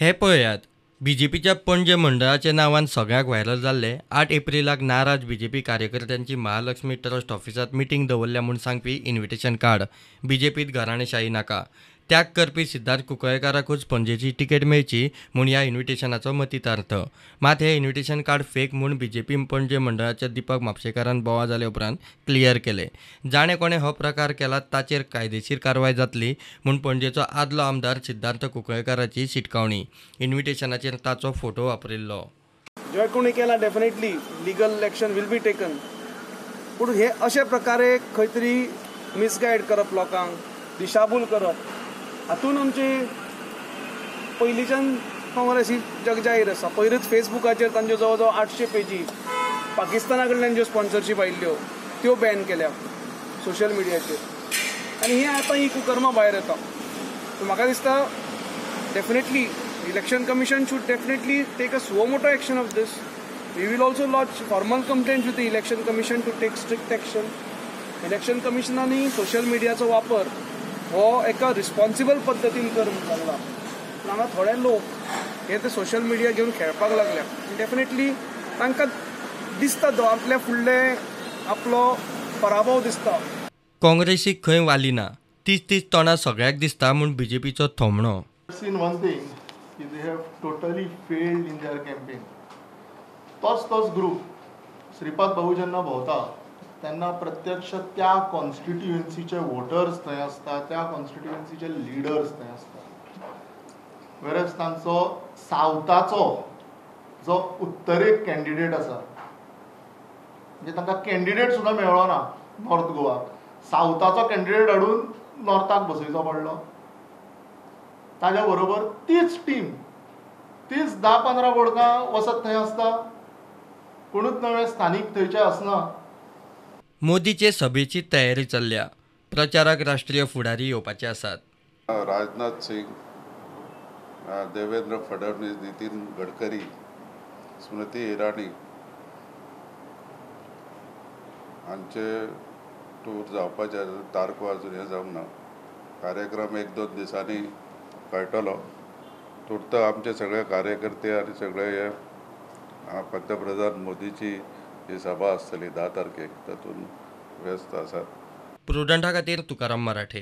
हे पळयात. बीजेपीच्या पणजे मंडळाचे नांवान सगळ्याक व्हायरल जाल्ले 8 एप्रिलाक नाराज बीजेपी कार्यकर्त्यांची महालक्ष्मी ट्रस्ट ऑफिसात मिटींग दवरल्या म्हूण सांगपी इन्व्हिटेशन कार्ड. बीजेपीत घराणेशाही नाका. त्याग करपी सिद्धार्थ कुंकळकाराकूच पणजेची तिकेट मेळची म्हूण ह्या इन्व्हिटेशनाचो मतितार्थ. मात हे इन्व्हिटेशन कार्ड फेक म्हूण बीजेपी पणजे मंडळाच्या दीपक म्हापशेकारान बोवाळ जाले उपरांत क्लियर केले. जाणे कोणे हो प्रकार केला ताचेर कायदेशीर कारवाय जातली म्हूण पणजेचो आदलो आमदार सिद्धार्थ कुंकळकाराची शिटकावणी. इन्व्हिटेशनाचेर ताचो फोटो वापरिल्लो. जे कोणी केला definitely legal action will be taken. पूण हे अशे प्रकारे खंय तरी मिसगायड करप, लोकांक दिशाभूल करप, हातून आमची पयलींच्यान काँग्रेस ही जगजाहीर आसा. पयलींच फेसबुकाचेर तांच्यो जवळ जवळ 800 पेजी पाकिस्ताना कडल्यान ज्यो स्पॉन्सरशीप आयिल्ल्यो त्यो बॅन केल्या सोशल मिडियाचेर. आनी हे आतां ही कुकर्मां भायर येता. सो म्हाका दिसता definitely election commission should definitely take a suo moto action of this. We will also lodge formal complaints with the election commission to take strict action. Election कमिशनानी सोशल मिडियाचो वापर हो एका रिस्पॉन्सिबल पद्दतीन कर म्हणून सांगला. पूण हांगा थोडे लोक हे ते सोशल मिडिया घेवन खेळपाक लागल्या. डेफिनेटली तांकां दिसता तो आपल्या फुडले आपलो पराभव दिसता. काँग्रेसीक खंय वाली ना, तीच तोंडां सगळ्याक दिसता म्हूण बीजेपीचो थोमणो. Seen one thing, they have totally failed in their campaign. तोच ग्रुप श्रीपाद भाऊ जेन्ना भोंवता तेन्ना प्रत्यक्ष त्या कॉन्स्टिट्युएन्सीचे वोटर्स थंय आसता, त्या कॉन्स्टिट्युएन्सीचे लिडर्स थंय आसता. वेरज तांचो सावथाचो जो उत्तरेक कॅन्डिडेट आसा, म्हणजे तांकां कॅन्डिडेट सुद्दां मेळ्ळो ना नॉर्थ गोवाक. सावथाचो कॅन्डिडेट हाडून नॉर्थाक बसयचो पडलो. ताज्या बरोबर तीच टीम, तीच 10-15 बोडकां वसत थंय आसता. कोणूच नवे स्थानीक थंयचे आसना. मोदीचे सभेची तयारी चल्ल्या. प्रचाराक राष्ट्रीय फुडारी येवपाचे आसात. राजनाथ सिंग, देवेंद्र फडणवीस, नितीन गडकरी, स्मृती इराणी हांचे टूर जावपाचे तारखो अजून हे जावंक ना. कार्यक्रम 1-2 दिसांनी कळटलो. तुर्त आमचे सगळे कार्यकर्ते आनी सगळे हे पंतप्रधान मोदीची ही सभा आसतली 10 तारखेक, तातूंत व्यस्त आसात. प्रुडंटा खातीर तुकाराम मराठे.